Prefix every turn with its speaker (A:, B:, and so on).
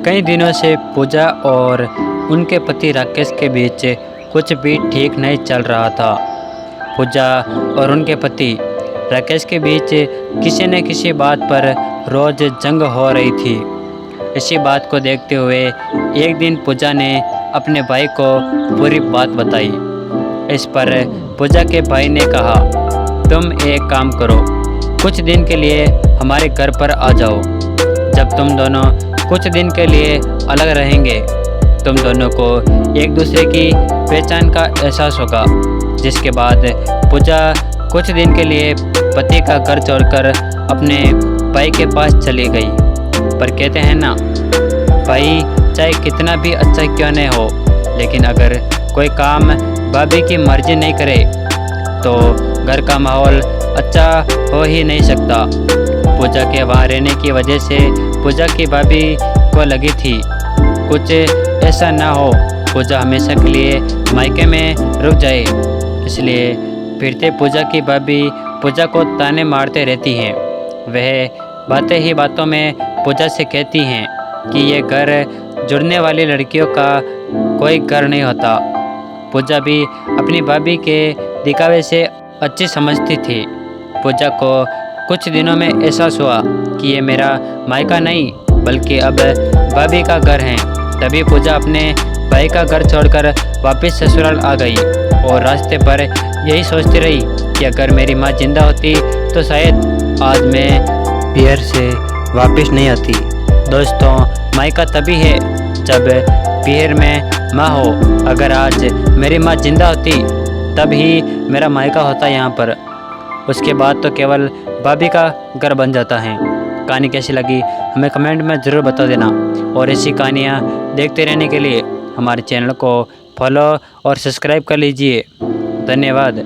A: कई दिनों से पूजा और उनके पति राकेश के बीच कुछ भी ठीक नहीं चल रहा था। पूजा और उनके पति राकेश के बीच किसी न किसी बात पर रोज जंग हो रही थी। इसी बात को देखते हुए एक दिन पूजा ने अपने भाई को पूरी बात बताई। इस पर पूजा के भाई ने कहा, तुम एक काम करो, कुछ दिन के लिए हमारे घर पर आ जाओ। जब तुम दोनों कुछ दिन के लिए अलग रहेंगे, तुम दोनों को एक दूसरे की पहचान का एहसास होगा। जिसके बाद पूजा कुछ दिन के लिए पति का घर छोड़कर अपने भाई के पास चली गई। पर कहते हैं ना, भाई चाहे कितना भी अच्छा क्यों नहीं हो, लेकिन अगर कोई काम भाभी की मर्जी नहीं करे तो घर का माहौल अच्छा हो ही नहीं सकता। पूजा के वहाँ रहने की वजह से पूजा की भाभी को लगी थी कुछ ऐसा ना हो, पूजा हमेशा के लिए मायके में रुक जाए। इसलिए फिरते पूजा की भाभी पूजा को ताने मारते रहती हैं। वह बातें ही बातों में पूजा से कहती हैं कि ये घर जुड़ने वाली लड़कियों का कोई घर नहीं होता। पूजा भी अपनी भाभी के दिखावे से अच्छी समझती थी। पूजा को कुछ दिनों में एहसास हुआ कि ये मेरा मायका नहीं बल्कि अब भाभी का घर है। तभी पूजा अपने भाई का घर छोड़कर वापस ससुराल आ गई और रास्ते पर यही सोचती रही कि अगर मेरी माँ जिंदा होती तो शायद आज मैं पियर से वापस नहीं आती। दोस्तों, मायका तभी है जब पियर में माँ हो। अगर आज मेरी माँ जिंदा होती तब ही मेरा मायका होता यहाँ पर। उसके बाद तो केवल भाभी का घर बन जाता है। कहानी कैसी लगी हमें कमेंट में ज़रूर बता देना, और ऐसी कहानियाँ देखते रहने के लिए हमारे चैनल को फॉलो और सब्सक्राइब कर लीजिए। धन्यवाद।